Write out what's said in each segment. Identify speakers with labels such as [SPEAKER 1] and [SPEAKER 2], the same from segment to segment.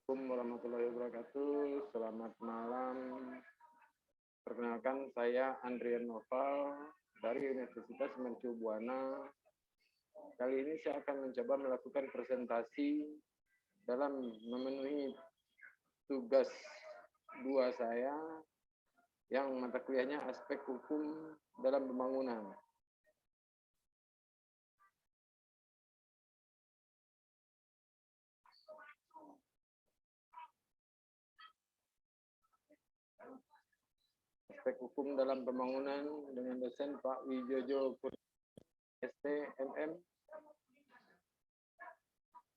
[SPEAKER 1] Assalamualaikum warahmatullahi wabarakatuh. Selamat malam. Perkenalkan, saya Andrian Noval dari Universitas Mercu Buana. Kali ini saya akan mencoba melakukan presentasi dalam memenuhi tugas 2 saya yang mata kuliahnya aspek hukum dalam pembangunan. Aspek hukum dalam pembangunan dengan dosen Pak Wijojo STMM.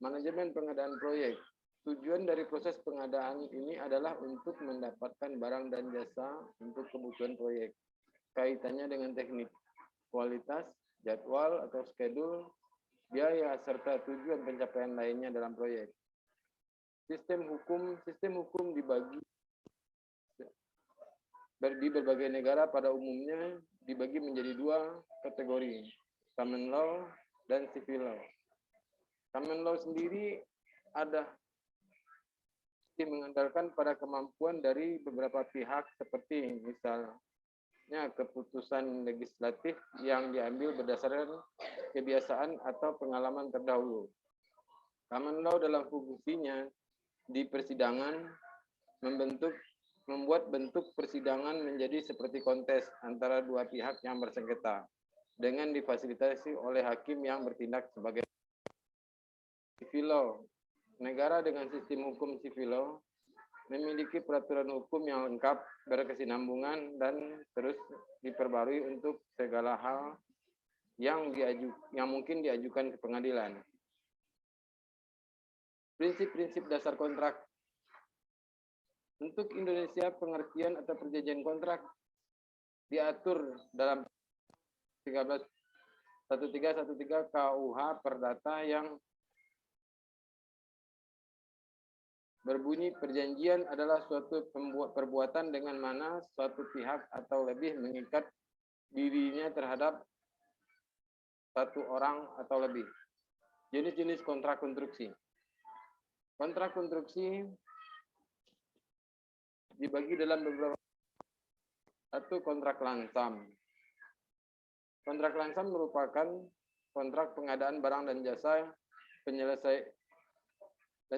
[SPEAKER 1] Manajemen pengadaan proyek. Tujuan dari proses pengadaan ini adalah untuk mendapatkan barang dan jasa untuk kebutuhan proyek. Kaitannya dengan teknik, kualitas, jadwal atau schedule, biaya, serta tujuan pencapaian lainnya dalam proyek. Sistem hukum dibagi di berbagai negara pada umumnya dibagi menjadi 2 kategori, common law dan civil law. Common law sendiri ada mengandalkan pada kemampuan dari beberapa pihak seperti misalnya keputusan legislatif yang diambil berdasarkan kebiasaan atau pengalaman terdahulu. Common law dalam fungsinya di persidangan membuat bentuk persidangan menjadi seperti kontes antara 2 pihak yang bersengketa dengan difasilitasi oleh hakim yang bertindak sebagai civil law. Negara dengan sistem hukum civil law memiliki peraturan hukum yang lengkap, berkesinambungan, dan terus diperbarui untuk segala hal yang mungkin diajukan ke pengadilan. Prinsip-prinsip dasar kontrak. Untuk Indonesia, pengertian atau perjanjian kontrak diatur dalam 1313 KUH Perdata yang berbunyi perjanjian adalah suatu perbuatan dengan mana suatu pihak atau lebih mengikat dirinya terhadap satu orang atau lebih. Jenis-jenis kontrak konstruksi. Kontrak konstruksi dibagi dalam beberapa. 1. Kontrak langsam. Kontrak langsam merupakan kontrak pengadaan barang dan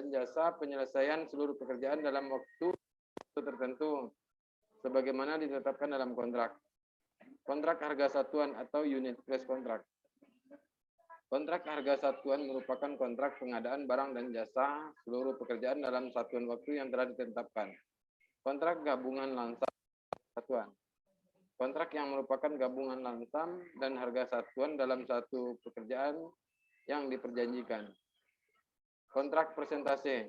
[SPEAKER 1] jasa penyelesaian seluruh pekerjaan dalam waktu tertentu sebagaimana ditetapkan dalam kontrak. Kontrak harga satuan atau unit price kontrak. Kontrak harga satuan merupakan kontrak pengadaan barang dan jasa seluruh pekerjaan dalam satuan waktu yang telah ditetapkan. Kontrak gabungan langsam satuan. Kontrak yang merupakan gabungan langsam dan harga satuan dalam satu pekerjaan yang diperjanjikan. Kontrak presentasi.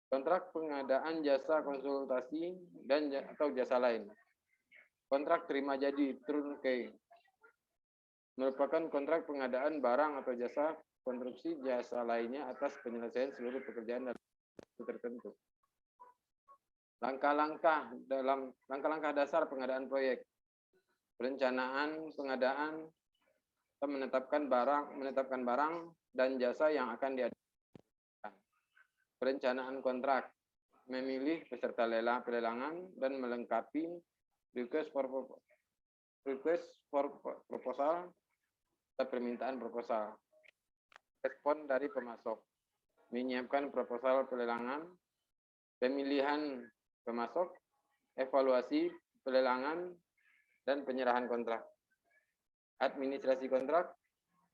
[SPEAKER 1] Kontrak pengadaan jasa konsultasi dan atau jasa lain. Kontrak terima jadi turnkey. Merupakan kontrak pengadaan barang atau jasa konstruksi jasa lainnya atas penyelesaian seluruh pekerjaan dalam waktu tertentu. Langkah-langkah dasar pengadaan proyek. Perencanaan pengadaan atau menetapkan barang dan jasa yang akan diadakan. Perencanaan kontrak, memilih peserta pelelangan dan melengkapi request for proposal atau permintaan proposal. Respon dari pemasok, menyiapkan proposal pelelangan, pemilihan pemasok, evaluasi pelelangan, dan penyerahan kontrak. Administrasi kontrak,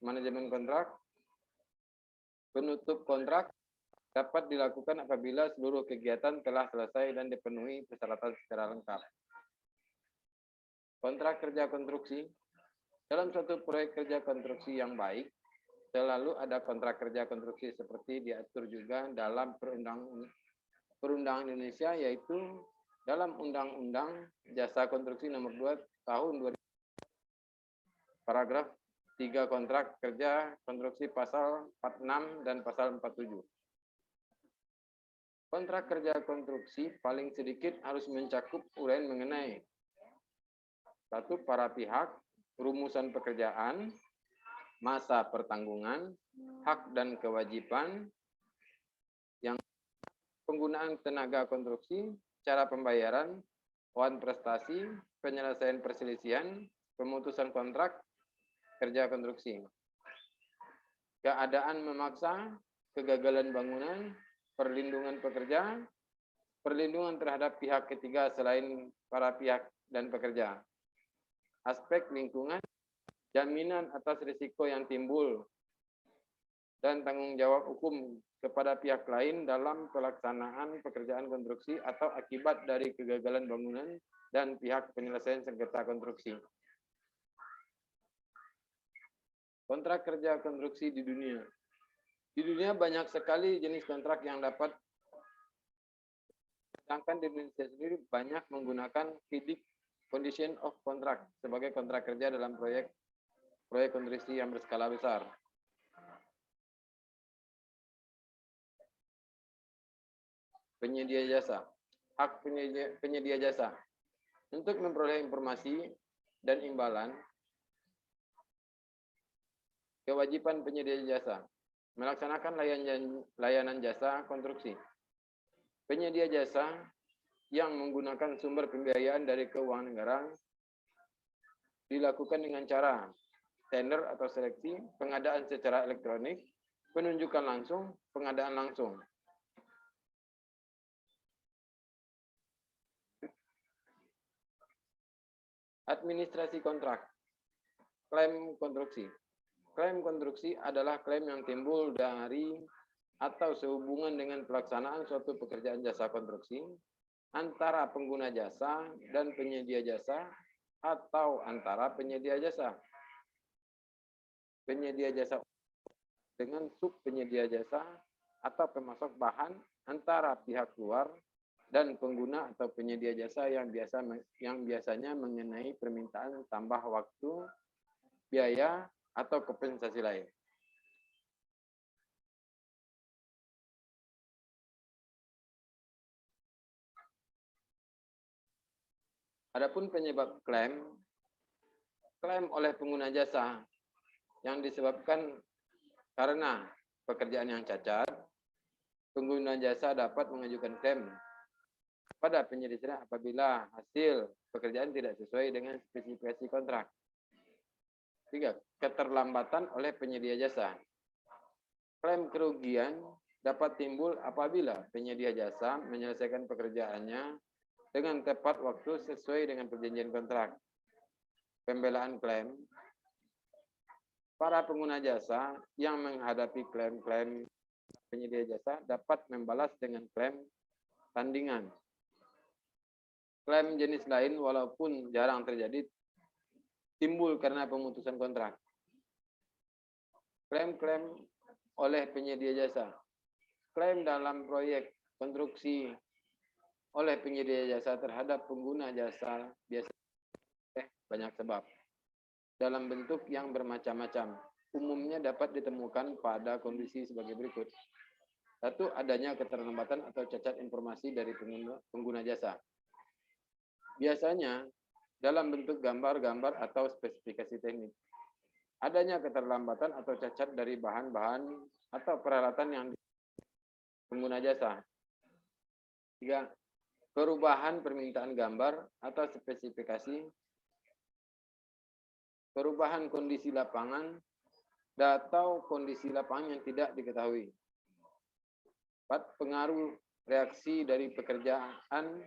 [SPEAKER 1] manajemen kontrak, penutup kontrak dapat dilakukan apabila seluruh kegiatan telah selesai dan dipenuhi persyaratan secara lengkap. Kontrak kerja konstruksi. Dalam suatu proyek kerja konstruksi yang baik, selalu ada kontrak kerja konstruksi seperti diatur juga dalam perundangan Indonesia, yaitu dalam Undang-Undang Jasa Konstruksi Nomor 2 Tahun 2000, paragraf 3 kontrak kerja konstruksi pasal 46 dan pasal 47. Kontrak kerja konstruksi paling sedikit harus mencakup uraian mengenai 1. Para pihak, rumusan pekerjaan, masa pertanggungan, hak dan kewajiban, yang penggunaan tenaga konstruksi, cara pembayaran, wan prestasi, penyelesaian perselisihan, pemutusan kontrak, kerja konstruksi. Keadaan memaksa, kegagalan bangunan, perlindungan pekerja, perlindungan terhadap pihak ketiga selain para pihak dan pekerja. Aspek lingkungan, jaminan atas risiko yang timbul, dan tanggung jawab hukum kepada pihak lain dalam pelaksanaan pekerjaan konstruksi atau akibat dari kegagalan bangunan dan pihak penyelesaian sengketa konstruksi. Kontrak kerja konstruksi di dunia. Di dunia banyak sekali jenis kontrak yang dapat, sedangkan di Indonesia sendiri banyak menggunakan FIDIC Condition of Contract sebagai kontrak kerja dalam proyek konstruksi yang berskala besar. Penyedia jasa. Hak penyedia jasa. Untuk memperoleh informasi dan imbalan, kewajiban penyedia jasa melaksanakan layanan jasa konstruksi. Penyedia jasa yang menggunakan sumber pembiayaan dari keuangan negara dilakukan dengan cara tender atau seleksi, pengadaan secara elektronik, penunjukan langsung, pengadaan langsung. Administrasi kontrak. Klaim konstruksi. Klaim konstruksi adalah klaim yang timbul dari atau sehubungan dengan pelaksanaan suatu pekerjaan jasa konstruksi antara pengguna jasa dan penyedia jasa atau antara penyedia jasa. Penyedia jasa dengan sub penyedia jasa atau pemasok bahan antara pihak luar dan pengguna atau penyedia jasa yang biasanya mengenai permintaan tambah waktu, biaya, atau kompensasi lain. Adapun penyebab klaim oleh pengguna jasa yang disebabkan karena pekerjaan yang cacat, pengguna jasa dapat mengajukan klaim pada penyedia apabila hasil pekerjaan tidak sesuai dengan spesifikasi kontrak. 3. Keterlambatan oleh penyedia jasa. Klaim kerugian dapat timbul apabila penyedia jasa menyelesaikan pekerjaannya dengan tepat waktu sesuai dengan perjanjian kontrak. Pembelaan klaim. Para pengguna jasa yang menghadapi klaim-klaim penyedia jasa dapat membalas dengan klaim tandingan. Klaim jenis lain walaupun jarang terjadi timbul karena pemutusan kontrak. Klaim-klaim oleh penyedia jasa. Klaim dalam proyek konstruksi oleh penyedia jasa terhadap pengguna jasa biasanya banyak sebab. Dalam bentuk yang bermacam-macam. Umumnya dapat ditemukan pada kondisi sebagai berikut. 1. Adanya keterlambatan atau cacat informasi dari pengguna jasa. Biasanya dalam bentuk gambar-gambar atau spesifikasi teknik. Adanya keterlambatan atau cacat dari bahan-bahan atau peralatan yang pengguna jasa. 3. Perubahan permintaan gambar atau spesifikasi, perubahan kondisi lapangan, atau kondisi lapangan yang tidak diketahui. 4. Pengaruh reaksi dari pekerjaan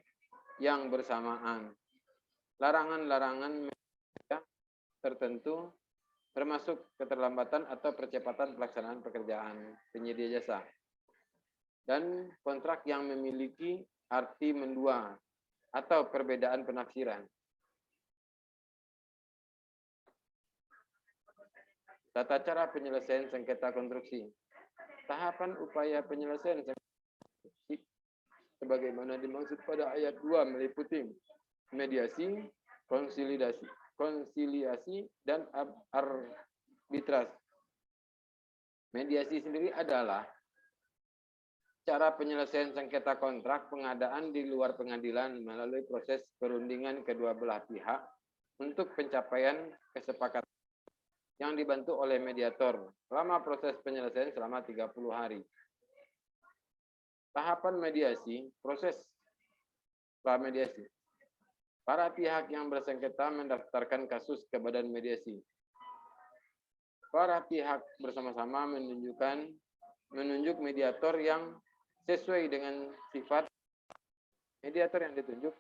[SPEAKER 1] yang bersamaan. Larangan-larangan tertentu termasuk keterlambatan atau percepatan pelaksanaan pekerjaan penyedia jasa. Dan kontrak yang memiliki arti mendua atau perbedaan penafsiran. Tata cara penyelesaian sengketa konstruksi. Tahapan upaya penyelesaian sengketa konstruksi sebagaimana dimaksud pada ayat 2 meliputi mediasi, konsiliasi, dan arbitras. Mediasi sendiri adalah cara penyelesaian sengketa kontrak pengadaan di luar pengadilan melalui proses perundingan kedua belah pihak untuk pencapaian kesepakatan yang dibantu oleh mediator selama proses penyelesaian selama 30 hari. Tahapan mediasi, proses pramediasi. Para pihak yang bersengketa mendaftarkan kasus ke badan mediasi. Para pihak bersama-sama menunjuk mediator yang sesuai dengan sifat mediator yang ditunjuk,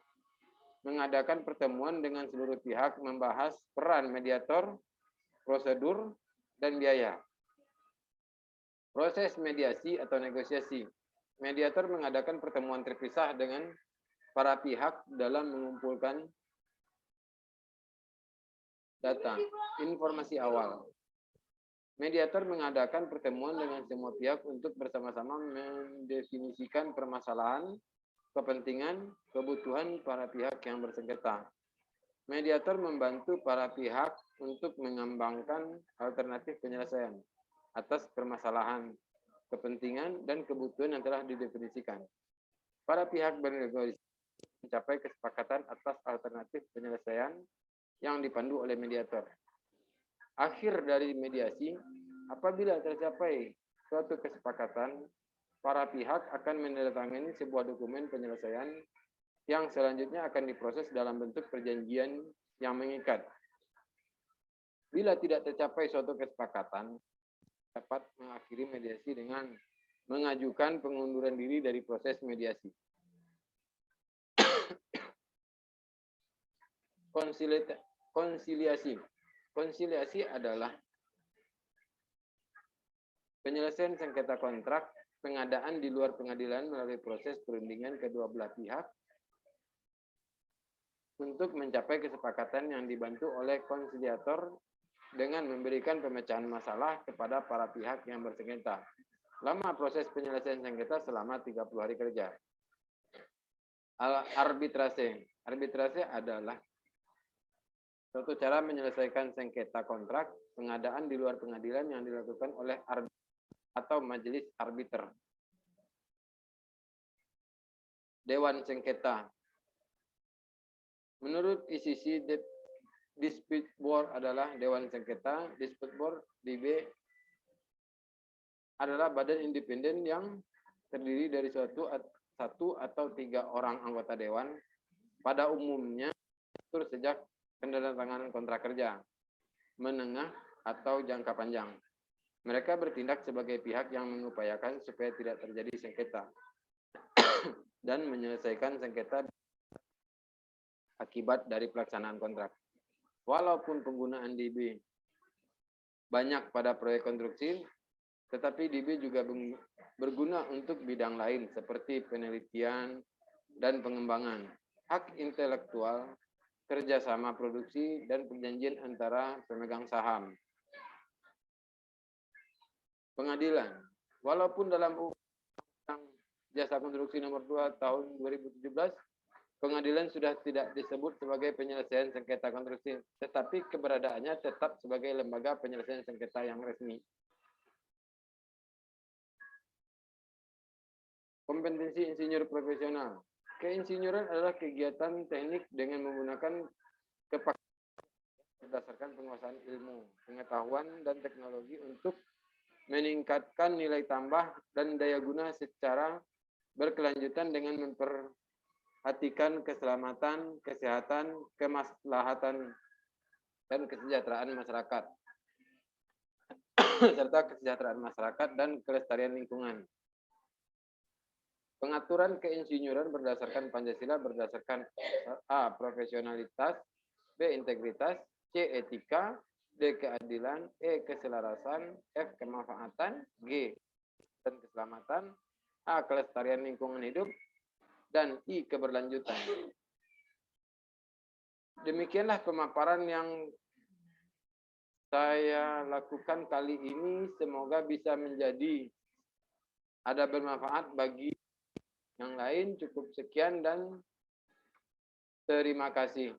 [SPEAKER 1] mengadakan pertemuan dengan seluruh pihak, membahas peran mediator, prosedur, dan biaya. Proses mediasi atau negosiasi. Mediator mengadakan pertemuan terpisah dengan para pihak dalam mengumpulkan data, informasi awal. Mediator mengadakan pertemuan dengan semua pihak untuk bersama-sama mendefinisikan permasalahan, kepentingan, kebutuhan para pihak yang bersengketa. Mediator membantu para pihak untuk mengembangkan alternatif penyelesaian atas permasalahan, kepentingan, dan kebutuhan yang telah didefinisikan. Para pihak bernegosiasi mencapai kesepakatan atas alternatif penyelesaian yang dipandu oleh mediator. Akhir dari mediasi, apabila tercapai suatu kesepakatan, para pihak akan menandatangani sebuah dokumen penyelesaian yang selanjutnya akan diproses dalam bentuk perjanjian yang mengikat. Bila tidak tercapai suatu kesepakatan, dapat mengakhiri mediasi dengan mengajukan pengunduran diri dari proses mediasi. Konsiliasi. Konsiliasi adalah penyelesaian sengketa kontrak, pengadaan di luar pengadilan melalui proses perundingan kedua belah pihak untuk mencapai kesepakatan yang dibantu oleh konsiliator dengan memberikan pemecahan masalah kepada para pihak yang bersengketa. Lama proses penyelesaian sengketa selama 30 hari kerja. Arbitrase. Arbitrase adalah suatu cara menyelesaikan sengketa kontrak, pengadaan di luar pengadilan yang dilakukan oleh atau majelis arbiter. Dewan sengketa. Menurut ICC, Dispute Board adalah Dewan Sengketa. Dispute Board (DB) adalah badan independen yang terdiri dari satu atau 3 orang anggota dewan. Pada umumnya diatur sejak penandatanganan kontrak kerja menengah atau jangka panjang. Mereka bertindak sebagai pihak yang mengupayakan supaya tidak terjadi sengketa dan menyelesaikan sengketa akibat dari pelaksanaan kontrak. Walaupun penggunaan DB banyak pada proyek konstruksi, tetapi DB juga berguna untuk bidang lain seperti penelitian dan pengembangan, hak intelektual, kerjasama produksi, dan perjanjian antara pemegang saham. Pengadilan. Walaupun dalam Undang Jasa Konstruksi Nomor 2 Tahun 2017, pengadilan sudah tidak disebut sebagai penyelesaian sengketa konstruksi, tetapi keberadaannya tetap sebagai lembaga penyelesaian sengketa yang resmi. Kompetensi insinyur profesional. Keinsinyuran adalah kegiatan teknik dengan menggunakan kepakaran berdasarkan penguasaan ilmu, pengetahuan, dan teknologi untuk meningkatkan nilai tambah dan daya guna secara berkelanjutan dengan memperhatikan keselamatan, kesehatan, kemaslahatan, dan kesejahteraan masyarakat, serta kesejahteraan masyarakat dan kelestarian lingkungan. Pengaturan keinsinyuran berdasarkan Pancasila berdasarkan A. Profesionalitas, B. Integritas, C. Etika, D. Keadilan, E. Keselarasan, F. Kemanfaatan, G. Dan keselamatan, A. Kelestarian lingkungan hidup, dan I. Keberlanjutan. Demikianlah pemaparan yang saya lakukan kali ini. Semoga bisa menjadi ada bermanfaat bagi yang lain. Cukup sekian dan terima kasih.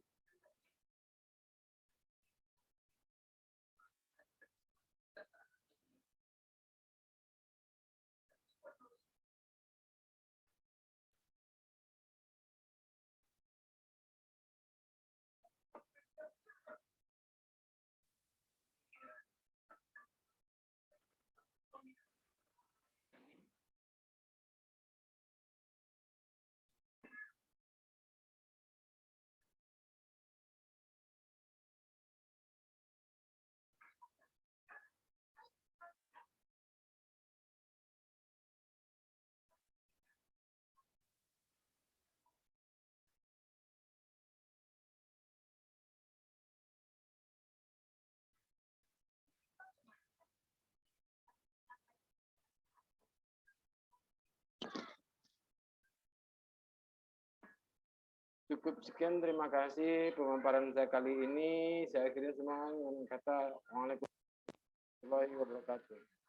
[SPEAKER 2] Cukup sekian, terima kasih pemaparan saya kali ini. Saya akhirnya semua dengan kata Waalaikumsalam warahmatullahi wabarakatuh.